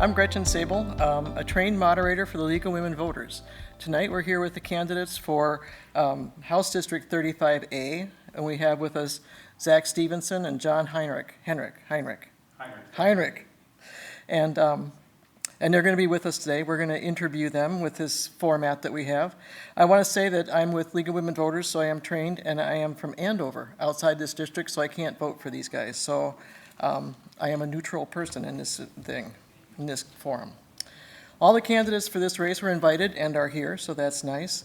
I'm Gretchen Sable, a trained moderator for the League of Women Voters. Tonight we're here with the candidates for House District 35A, and we have with us Zach Stevenson and John Heinrich. And they're going to be with us today. We're going to interview them with this format that we have. I want to say that I'm with League of Women Voters, so I am trained, and I am from Andover, outside this district, so I can't vote for these guys. So I am a neutral person in this thing, in this forum. All the candidates for this race were invited and are here, so that's nice.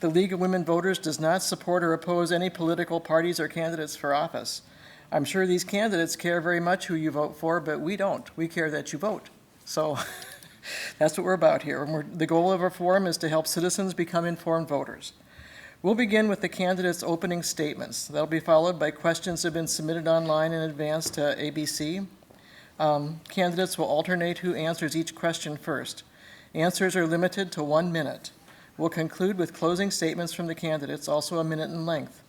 The League of Women Voters does not support or oppose any political parties or candidates for office. I'm sure these candidates care very much who you vote for, but we don't. We care that you vote. So that's what we're about here. The goal of our forum is to help citizens become informed voters. We'll begin with the candidates' opening statements. That'll be followed by questions that have been submitted online in advance to ABC. Candidates will alternate who answers each question first. Answers are limited to 1 minute. We'll conclude with closing statements from the candidates, also a minute in length.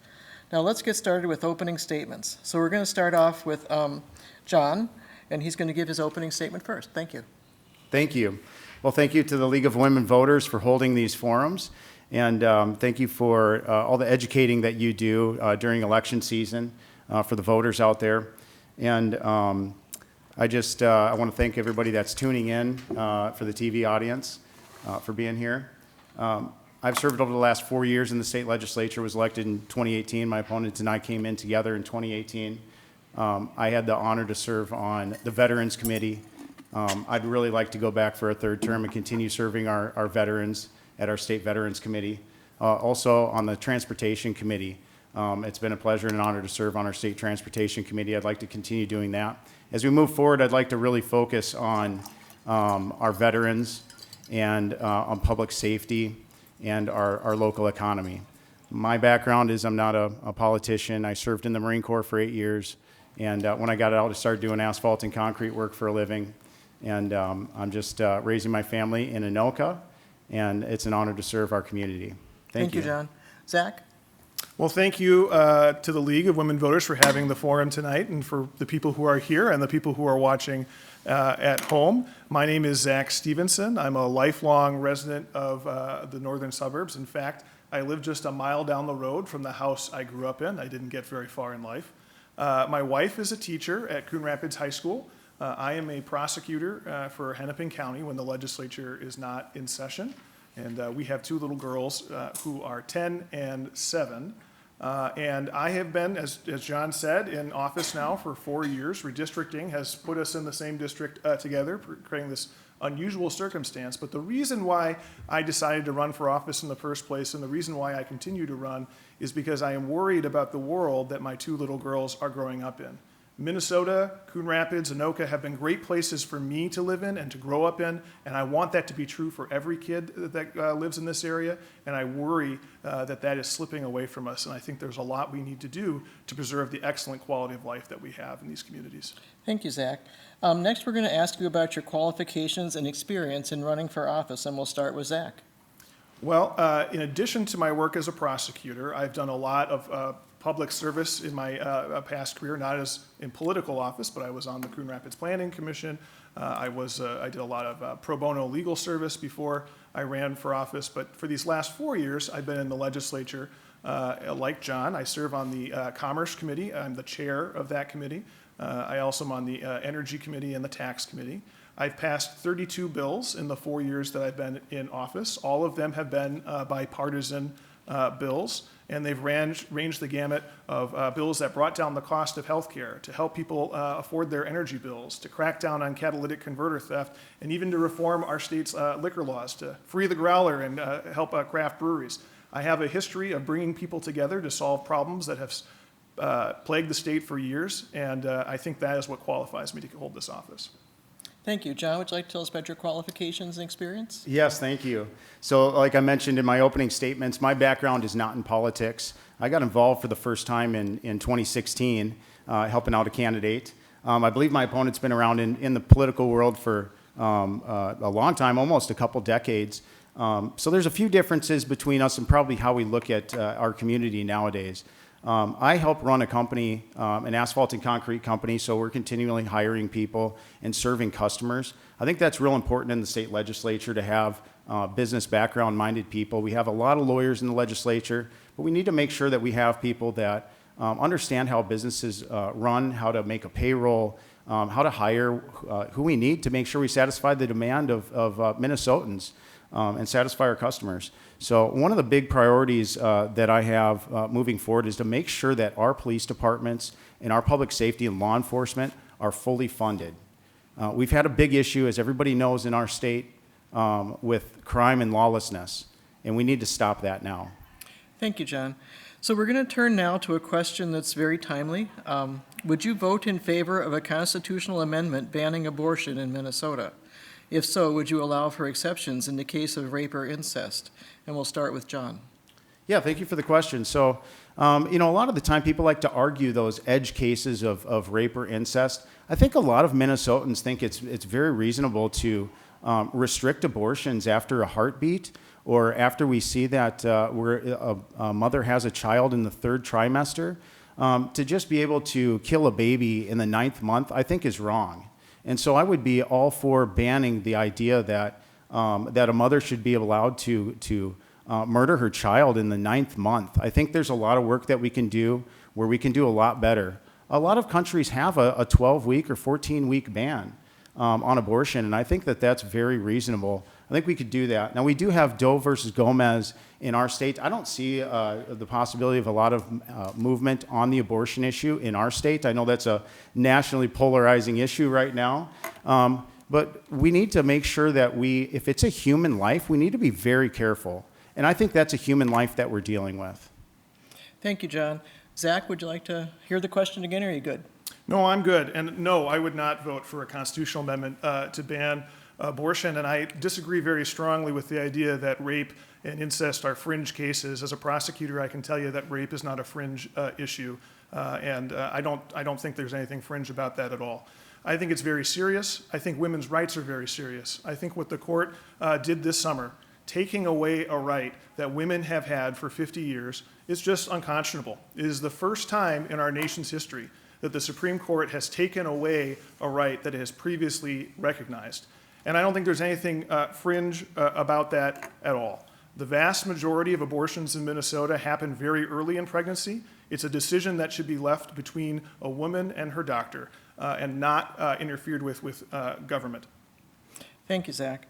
Now let's get started with opening statements. So we're going to start off with John, and he's going to give his opening statement first. Thank you. Thank you. Well, thank you to the League of Women Voters for holding these forums, and thank you for all the educating that you do during election season for the voters out there. And I want to thank everybody that's tuning in for the TV audience for being here. I've served over the last 4 years in the state legislature, was elected in 2018. My opponents and I came in together in 2018. I had the honor to serve on the Veterans Committee. I'd really like to go back for a third term and continue serving our veterans at our State Veterans Committee. Also on the Transportation Committee. It's been a pleasure and an honor to serve on our State Transportation Committee. I'd like to continue doing that. As we move forward, I'd like to really focus on our veterans and on public safety and our local economy. My background is I'm not a politician. I served in the Marine Corps for 8 years. And when I got out, I started doing asphalt and concrete work for a living. And I'm just raising my family in Anoka, and it's an honor to serve our community. Thank you, John. Zach? Well, thank you to the League of Women Voters for having the forum tonight, and for the people who are here and the people who are watching at home. My name is Zach Stevenson. I'm a lifelong resident of the northern suburbs. In fact, I live just a mile down the road from the house I grew up in. I didn't get very far in life. My wife is a teacher at Coon Rapids High School. I am a prosecutor for Hennepin County when the legislature is not in session. And we have 2 little girls who are 10 and 7. And I have been, as John said, in office now for 4 years. Redistricting has put us in the same district together, creating this unusual circumstance. But the reason why I decided to run for office in the first place, and the reason why I continue to run, is because I am worried about the world that my 2 little girls are growing up in. Minnesota, Coon Rapids, Anoka have been great places for me to live in and to grow up in, and I want that to be true for every kid that lives in this area, and I worry that is slipping away from us, and I think there's a lot we need to do to preserve the excellent quality of life that we have in these communities. Thank you, Zach. Next, we're going to ask you about your qualifications and experience in running for office, and we'll start with Zach. Well, in addition to my work as a prosecutor, I've done a lot of public service in my past career, not as in political office, but I was on the Coon Rapids Planning Commission. I did a lot of pro bono legal service before I ran for office. But for these last 4 years, I've been in the legislature. Like John, I serve on the Commerce Committee. I'm the chair of that committee. I also am on the Energy Committee and the Tax Committee. I've passed 32 bills in the 4 years that I've been in office. All of them have been bipartisan bills, and they've ranged the gamut of bills that brought down the cost of health care, to help people afford their energy bills, to crack down on catalytic converter theft, and even to reform our state's liquor laws, to free the growler and help craft breweries. I have a history of bringing people together to solve problems that have plagued the state for years, and I think that is what qualifies me to hold this office. Thank you. John, would you like to tell us about your qualifications and experience? Yes, thank you. So like I mentioned in my opening statements, my background is not in politics. I got involved for the first time in 2016, helping out a candidate. I believe my opponent's been around in the political world for a long time, almost a couple decades. So there's a few differences between us and probably how we look at our community nowadays. I help run a company, an asphalt and concrete company, so we're continually hiring people and serving customers. I think that's real important in the state legislature to have business background-minded people. We have a lot of lawyers in the legislature, but we need to make sure that we have people that understand how businesses run, how to make a payroll, how to hire who we need to make sure we satisfy the demand of Minnesotans and satisfy our customers. So one of the big priorities that I have moving forward is to make sure that our police departments and our public safety and law enforcement are fully funded. We've had a big issue, as everybody knows, in our state with crime and lawlessness, and we need to stop that now. Thank you, John. So we're going to turn now to a question that's very timely. Would you vote in favor of a constitutional amendment banning abortion in Minnesota? If so, would you allow for exceptions in the case of rape or incest? And we'll start with John. Yeah, thank you for the question. So, a lot of the time people like to argue those edge cases of rape or incest. I think a lot of Minnesotans think it's very reasonable to restrict abortions after a heartbeat, or after we see that where a mother has a child in the 3rd trimester. To just be able to kill a baby in the 9th month, I think is wrong. And so I would be all for banning the idea that a mother should be allowed to murder her child in the 9th month. I think there's a lot of work that we can do where we can do a lot better. A lot of countries have a 12-week or 14-week ban on abortion, and I think that that's very reasonable. I think we could do that. Now, we do have Doe versus Gomez in our state. I don't see the possibility of a lot of movement on the abortion issue in our state. I know that's a nationally polarizing issue right now. But we need to make sure that if it's a human life, we need to be very careful. And I think that's a human life that we're dealing with. Thank you, John. Zach, would you like to hear the question again, or are you good? No, I'm good. And no, I would not vote for a constitutional amendment to ban abortion. And I disagree very strongly with the idea that rape and incest are fringe cases. As a prosecutor, I can tell you that rape is not a fringe issue. And I don't think there's anything fringe about that at all. I think it's very serious. I think women's rights are very serious. I think what the court did this summer, taking away a right that women have had for 50 years, is just unconscionable. It is the first time in our nation's history that the Supreme Court has taken away a right that it has previously recognized. And I don't think there's anything fringe about that at all. The vast majority of abortions in Minnesota happen very early in pregnancy. It's a decision that should be left between a woman and her doctor and not interfered with government. Thank you, Zach.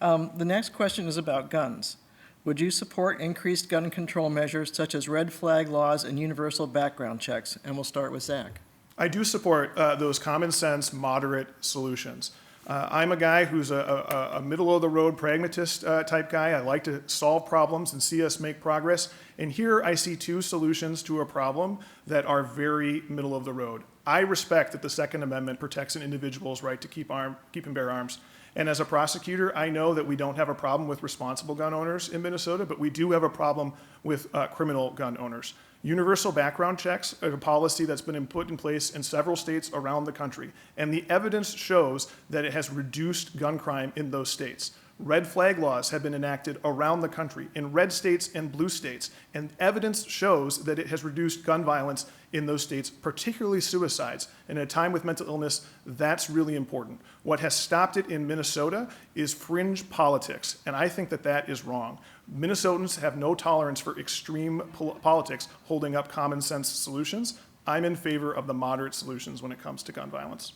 The next question is about guns. Would you support increased gun control measures such as red flag laws and universal background checks? And we'll start with Zach. I do support those common sense, moderate solutions. I'm a guy who's a middle-of-the-road pragmatist type guy. I like to solve problems and see us make progress. And here I see 2 solutions to a problem that are very middle of the road. I respect that the Second Amendment protects an individual's right to keep and bear arms. And as a prosecutor, I know that we don't have a problem with responsible gun owners in Minnesota, but we do have a problem with criminal gun owners. Universal background checks are a policy that's been put in place in several states around the country, and the evidence shows that it has reduced gun crime in those states. Red flag laws have been enacted around the country in red states and blue states, and evidence shows that it has reduced gun violence in those states, particularly suicides. And at a time with mental illness, that's really important. What has stopped it in Minnesota is fringe politics, and I think that that is wrong. Minnesotans have no tolerance for extreme politics holding up common sense solutions. I'm in favor of the moderate solutions when it comes to gun violence.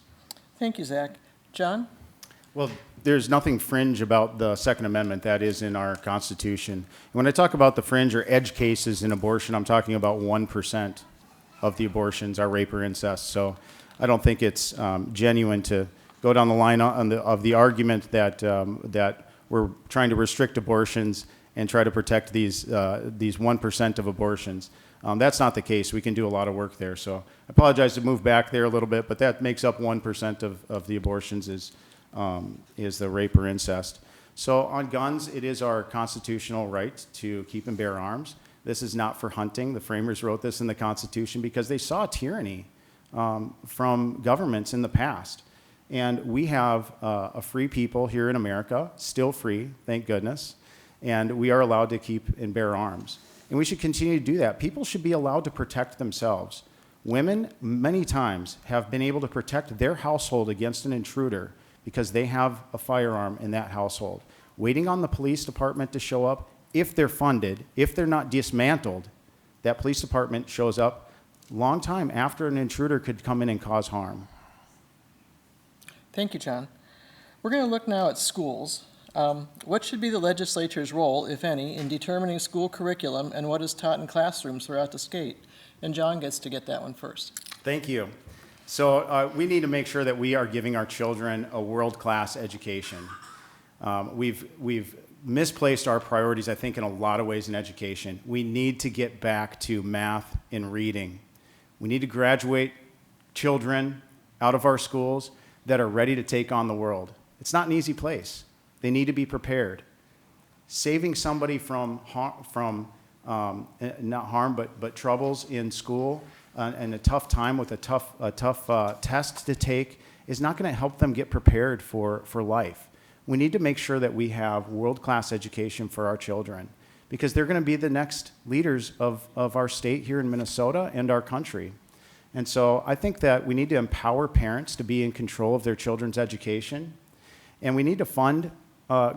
Thank you, Zach. John? Well, there's nothing fringe about the Second Amendment that is in our Constitution. When I talk about the fringe or edge cases in abortion, I'm talking about 1% of the abortions are rape or incest. So I don't think it's genuine to go down the line of the argument that we're trying to restrict abortions and try to protect these 1% of abortions. That's not the case. We can do a lot of work there. So I apologize to move back there a little bit, but that makes up 1% of the abortions is the rape or incest. So on guns, it is our constitutional right to keep and bear arms. This is not for hunting. The framers wrote this in the Constitution because they saw tyranny from governments in the past. And we have a free people here in America, still free, thank goodness. and we are allowed to keep and bear arms. And we should continue to do that. People should be allowed to protect themselves. Women, many times, have been able to protect their household against an intruder because they have a firearm in that household. Waiting on the police department to show up, if they're funded, if they're not dismantled, that police department shows up long time after an intruder could come in and cause harm. Thank you, John. We're going to look now at schools. What should be the legislature's role, if any, in determining school curriculum and what is taught in classrooms throughout the state? And John gets to get that one first. Thank you. So we need to make sure that we are giving our children a world-class education. We've misplaced our priorities, I think, in a lot of ways in education. We need to get back to math and reading. We need to graduate children out of our schools that are ready to take on the world. It's not an easy place. They need to be prepared. Saving somebody from not harm, but troubles in school and a tough time with a tough test to take is not going to help them get prepared for life. We need to make sure that we have world-class education for our children because they're going to be the next leaders of our state here in Minnesota and our country. And so I think that we need to empower parents to be in control of their children's education, and we need to fund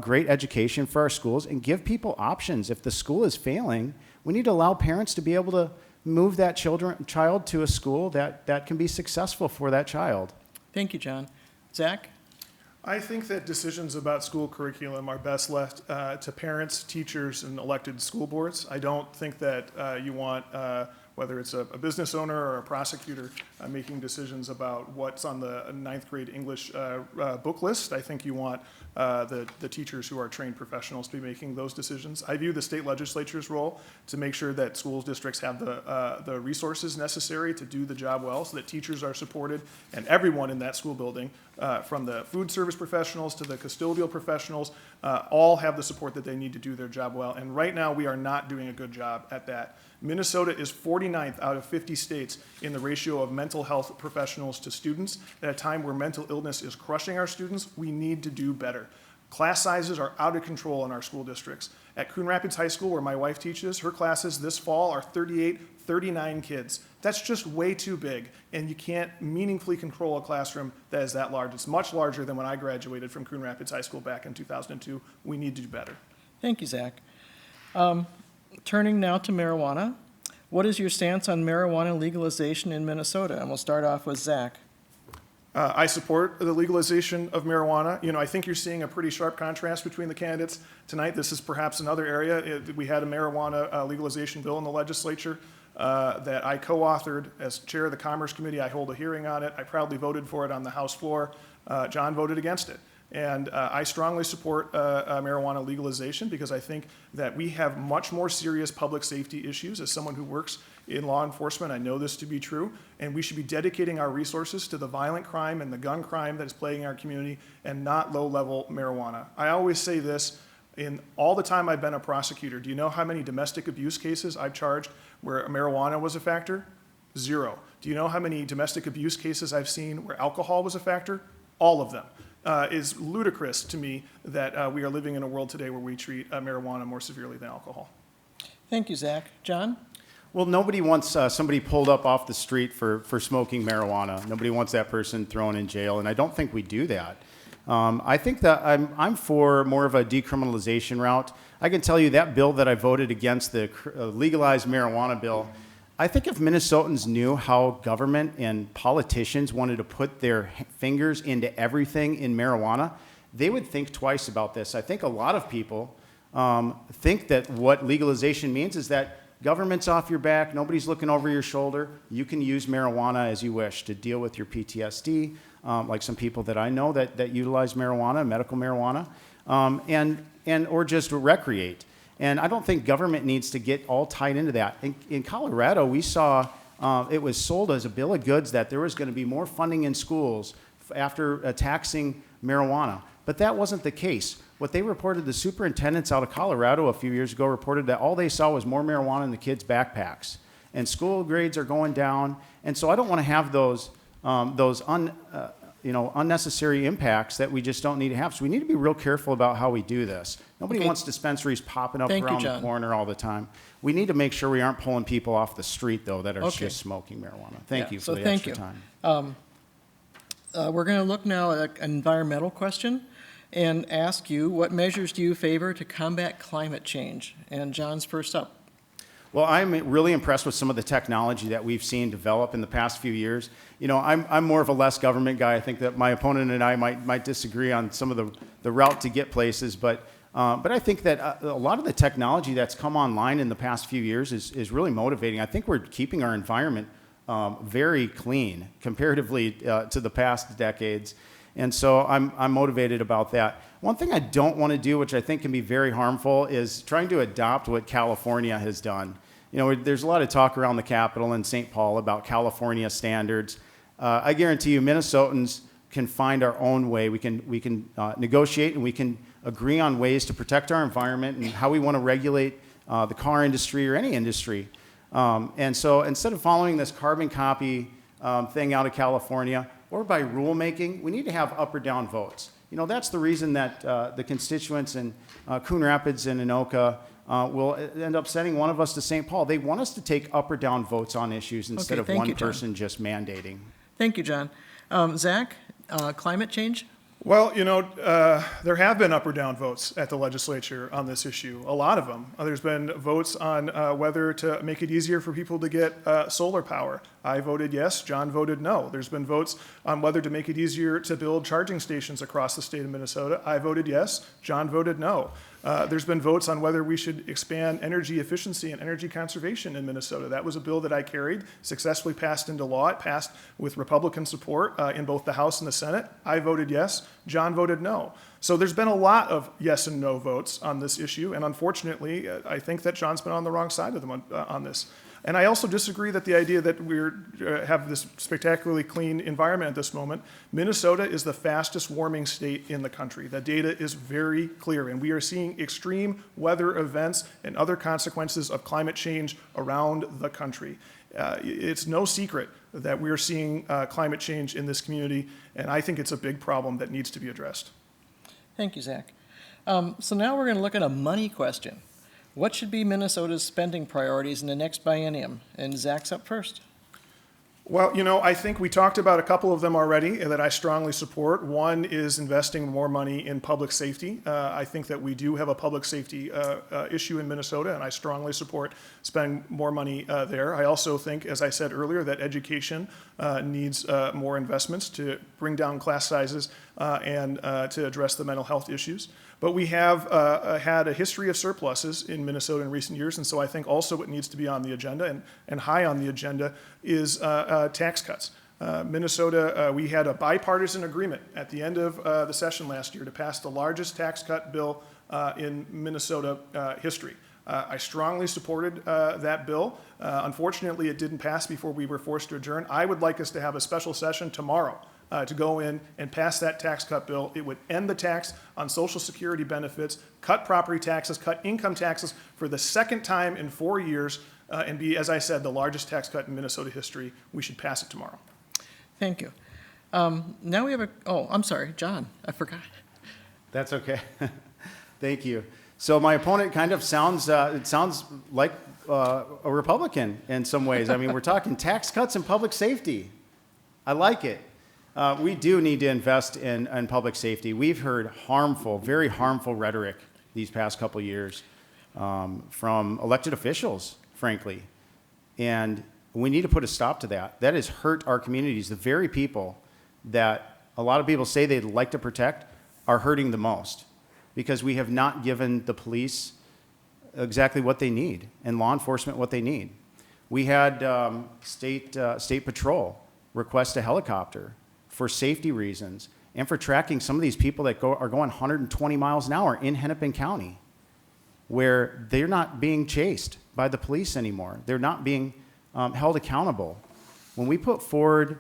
great education for our schools and give people options. If the school is failing, we need to allow parents to be able to move that child to a school that can be successful for that child. Thank you, John. Zach? I think that decisions about school curriculum are best left to parents, teachers, and elected school boards. I don't think that you want, whether it's a business owner or a prosecutor, making decisions about what's on the ninth grade English book list. I think you want the teachers who are trained professionals to be making those decisions. I view the state legislature's role to make sure that school districts have the resources necessary to do the job well so that teachers are supported and everyone in that school building, from the food service professionals to the custodial professionals, all have the support that they need to do their job well. And right now we are not doing a good job at that. Minnesota is 49th out of 50 states in the ratio of mental health professionals to students. At a time where mental illness is crushing our students, we need to do better. Class sizes are out of control in our school districts. At Coon Rapids High School, where my wife teaches, her classes this fall are 38, 39 kids. That's just way too big, and you can't meaningfully control a classroom that is that large. It's much larger than when I graduated from Coon Rapids High School back in 2002. We need to do better. Thank you, Zach. Turning now to marijuana. What is your stance on marijuana legalization in Minnesota? And we'll start off with Zach. I support the legalization of marijuana. You know, I think you're seeing a pretty sharp contrast between the candidates tonight. This is perhaps another area. We had a marijuana legalization bill in the legislature that I co-authored as chair of the Commerce Committee. I hold a hearing on it. I proudly voted for it on the House floor. John voted against it. And I strongly support marijuana legalization because I think that we have much more serious public safety issues. As someone who works in law enforcement, I know this to be true, and we should be dedicating our resources to the violent crime and the gun crime that is plaguing our community and not low-level marijuana. I always say this, in all the time I've been a prosecutor, do you know how many domestic abuse cases I've charged where marijuana was a factor? 0. Do you know how many domestic abuse cases I've seen where alcohol was a factor? All of them. Is ludicrous to me that we are living in a world today where we treat marijuana more severely than alcohol. Thank you, Zach. John? Well, nobody wants somebody pulled up off the street for smoking marijuana. Nobody wants that person thrown in jail, and I don't think we do that. I think that I'm for more of a decriminalization route. I can tell you that bill that I voted against, the legalized marijuana bill, I think if Minnesotans knew how government and politicians wanted to put their fingers into everything in marijuana, they would think twice about this. I think a lot of people think that what legalization means is that government's off your back, nobody's looking over your shoulder, you can use marijuana as you wish to deal with your PTSD, like some people that I know that utilize marijuana, medical marijuana, or just recreate. And I don't think government needs to get all tied into that. In Colorado, we saw it was sold as a bill of goods that there was going to be more funding in schools after taxing marijuana. But that wasn't the case. What they reported, the superintendents out of Colorado a few years ago reported that all they saw was more marijuana in the kids' backpacks. And school grades are going down. And so I don't want to have those unnecessary impacts that we just don't need to have. So we need to be real careful about how we do this. Nobody wants dispensaries popping up Thank you, around the John. corner all the time. We need to make sure we aren't pulling people off the street, though, that are Okay. just smoking marijuana. Thank Yeah, you so for the thank extra you. time. We're going to look now at an environmental question and ask you, what measures do you favor to combat climate change? And John's first up. Well, I'm really impressed with some of the technology that we've seen develop in the past few years. I'm more of a less government guy. I think that my opponent and I might disagree on some of the route to get places, but I think that a lot of the technology that's come online in the past few years is really motivating. I think we're keeping our environment very clean comparatively to the past decades. And so I'm motivated about that. One thing I don't want to do, which I think can be very harmful, is trying to adopt what California has done. There's a lot of talk around the Capitol in St. Paul about California standards. I guarantee you Minnesotans can find our own way. We can negotiate, and we can agree on ways to protect our environment and how we want to regulate the car industry or any industry. And so instead of following this carbon copy thing out of California, or by rulemaking, we need to have up or down votes. That's the reason that the constituents in Coon Rapids and Anoka will end up sending one of us to St. Paul. They want us to take up or down votes on issues instead of thank one you, John. person just mandating. Thank you, John. Zach, climate change? Well, there have been up or down votes at the legislature on this issue, a lot of them. There's been votes on whether to make it easier for people to get solar power. I voted yes, John voted no. There's been votes on whether to make it easier to build charging stations across the state of Minnesota. I voted yes, John voted no. There's been votes on whether we should expand energy efficiency and energy conservation in Minnesota. That was a bill that I carried, successfully passed into law. It passed with Republican support in both the House and the Senate. I voted yes, John voted no. So there's been a lot of yes and no votes on this issue, and unfortunately, I think that John's been on the wrong side of them on this. And I also disagree that the idea that we have this spectacularly clean environment at this moment. Minnesota is the fastest warming state in the country. The data is very clear, and we are seeing extreme weather events and other consequences of climate change around the country. It's no secret that we are seeing climate change in this community, and I think it's a big problem that needs to be addressed. Thank you, Zach. So now we're going to look at a money question. What should be Minnesota's spending priorities in the next biennium? And Zach's up first. Well, I think we talked about a couple of them already that I strongly support. One is investing more money in public safety. I think that we do have a public safety issue in Minnesota, and I strongly support spending more money there. I also think, as I said earlier, that education needs more investments to bring down class sizes and to address the mental health issues. But we have had a history of surpluses in Minnesota in recent years, and so I think also what needs to be on the agenda and high on the agenda is tax cuts. Minnesota, we had a bipartisan agreement at the end of the session last year to pass the largest tax cut bill in Minnesota history. I strongly supported that bill. Unfortunately, it didn't pass before we were forced to adjourn. I would like us to have a special session tomorrow to go in and pass that tax cut bill. It would end the tax on Social Security benefits, cut property taxes, cut income taxes for the second time in 4 years, and be, as I said, the largest tax cut in Minnesota history. We should pass it tomorrow. Thank you. Now we have I'm sorry, John, I forgot. That's okay. Thank you. So my opponent kind of sounds like a Republican in some ways. I mean, we're talking tax cuts and public safety. I like it. We do need to invest in public safety. We've heard very harmful rhetoric these past couple years from elected officials, frankly. And we need to put a stop to that. That has hurt our communities. The very people that a lot of people say they'd like to protect are hurting the most because we have not given the police exactly what they need and law enforcement what they need. We had state patrol request a helicopter for safety reasons and for tracking some of these people that are going 120 miles an hour in Hennepin County, where they're not being chased by the police anymore. They're not being held accountable. When we put forward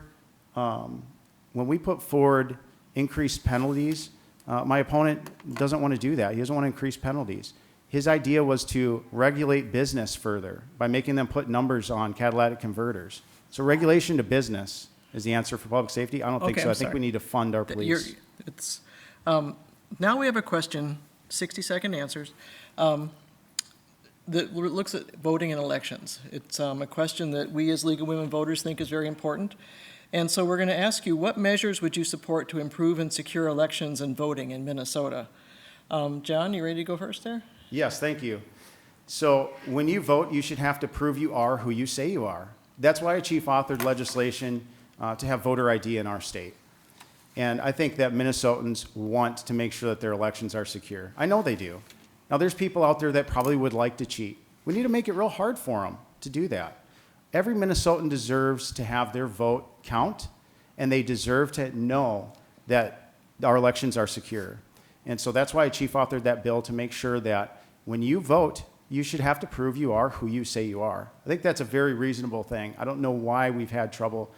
increased penalties, my opponent doesn't want to do that. He doesn't want to increase penalties. His idea was to regulate business further by making them put numbers on catalytic converters. So regulation to business is the answer for public safety? I don't think Okay, so. I'm I think sorry. we need to fund our police. It's, now we have a question, 60-second answers, that looks at voting in elections. It's a question that we as League of Women Voters think is very important. And so we're going to ask you, what measures would you support to improve and secure elections and voting in Minnesota? John, you ready to go first there? Yes, thank you. So when you vote, you should have to prove you are who you say you are. That's why a chief authored legislation to have voter ID in our state. And I think that Minnesotans want to make sure that their elections are secure. I know they do. Now, there's people out there that probably would like to cheat. We need to make it real hard for them to do that. Every Minnesotan deserves to have their vote count, and they deserve to know that our elections are secure. And so that's why a chief authored that bill, to make sure that when you vote, you should have to prove you are who you say you are. I think that's a very reasonable thing. I don't know why we've had trouble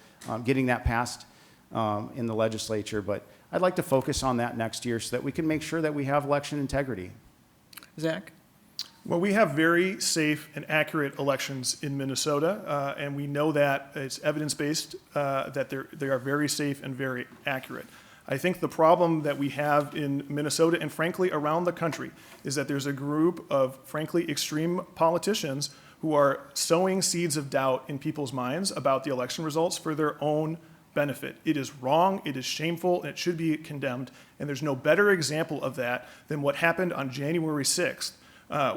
getting that passed in the legislature, but I'd like to focus on that next year so that we can make sure that we have election integrity. Zach? Well, we have very safe and accurate elections in Minnesota, and we know that it's evidence-based, that they are very safe and very accurate. I think the problem that we have in Minnesota and frankly around the country is that there's a group of frankly extreme politicians who are sowing seeds of doubt in people's minds about the election results for their own benefit. It is wrong, it is shameful, and it should be condemned. And there's no better example of that than what happened on January 6th,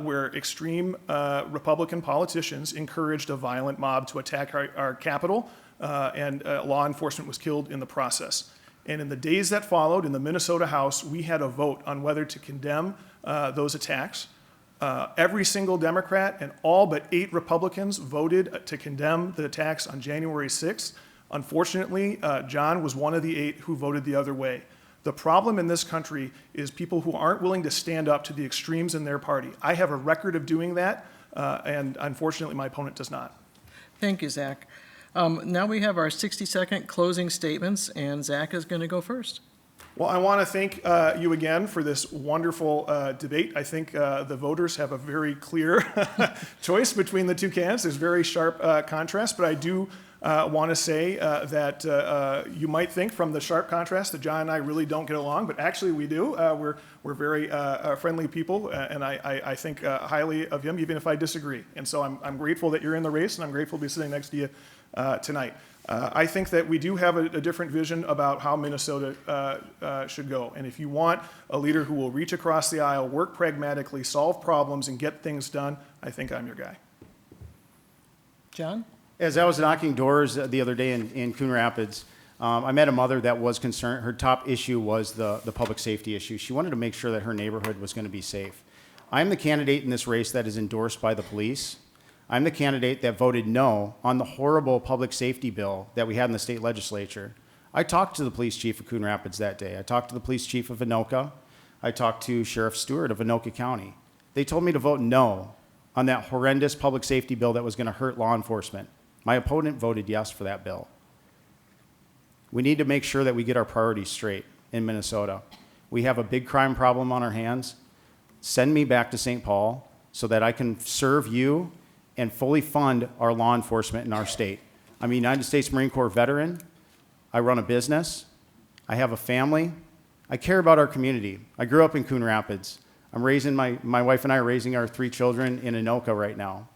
where extreme Republican politicians encouraged a violent mob to attack our Capitol, and law enforcement was killed in the process. And in the days that followed, in the Minnesota House, we had a vote on whether to condemn those attacks. Every single Democrat and all but 8 Republicans voted to condemn the attacks on January 6th. Unfortunately, John was one of the 8 who voted the other way. The problem in this country is people who aren't willing to stand up to the extremes in their party. I have a record of doing that, and unfortunately, my opponent does not. Thank you, Zach. Now we have our 60-second closing statements, and Zach is going to go first. Well, I want to thank you again for this wonderful debate. I think the voters have a very clear choice between the two candidates. There's very sharp contrast, but I do want to say that you might think from the sharp contrast that John and I really don't get along, but actually we do. We're very friendly people, and I think highly of him, even if I disagree. And so I'm grateful that you're in the race, and I'm grateful to be sitting next to you tonight. I think that we do have a different vision about how Minnesota should go. And if you want a leader who will reach across the aisle, work pragmatically, solve problems, and get things done, I think I'm your guy. John? As I was knocking doors the other day in Coon Rapids, I met a mother that was concerned. Her top issue was the public safety issue. She wanted to make sure that her neighborhood was going to be safe. I'm the candidate in this race that is endorsed by the police. I'm the candidate that voted no on the horrible public safety bill that we had in the state legislature. I talked to the police chief of Coon Rapids that day. I talked to the police chief of Anoka. I talked to Sheriff Stewart of Anoka County. They told me to vote no on that horrendous public safety bill that was going to hurt law enforcement. My opponent voted yes for that bill. We need to make sure that we get our priorities straight in Minnesota. We have a big crime problem on our hands. Send me back to St. Paul so that I can serve you and fully fund our law enforcement in our state. I'm a United States Marine Corps veteran. I run a business. I have a family. I care about our community. I grew up in Coon Rapids. I'm raising my wife and I are raising our 3 children in Anoka right now.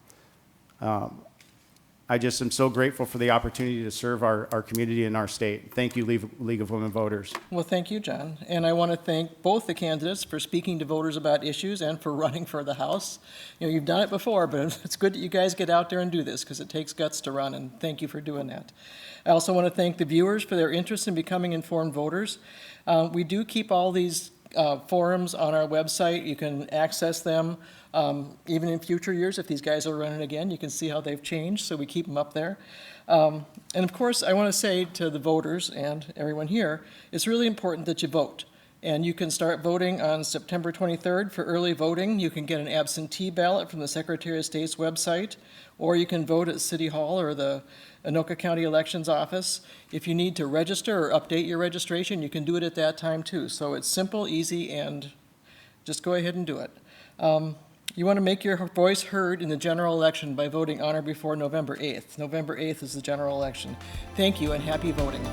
I just am so grateful for the opportunity to serve our community and our state. Thank you, League of Women Voters. Well, thank you, John. And I want to thank both the candidates for speaking to voters about issues and for running for the House. You know, you've done it before, but it's good that you guys get out there and do this because it takes guts to run, and thank you for doing that. I also want to thank the viewers for their interest in becoming informed voters. We do keep all these forums on our website. You can access them even in future years. If these guys are running again, you can see how they've changed, so we keep them up there. And of course, I want to say to the voters and everyone here, it's really important that you vote. And you can start voting on September 23rd for early voting. You can get an absentee ballot from the Secretary of State's website, or you can vote at City Hall or the Anoka County Elections Office. If you need to register or update your registration, you can do it at that time too. So it's simple, easy, and just go ahead and do it. You want to make your voice heard in the general election by voting on or before November 8th. November 8th is the general election. Thank you and happy voting.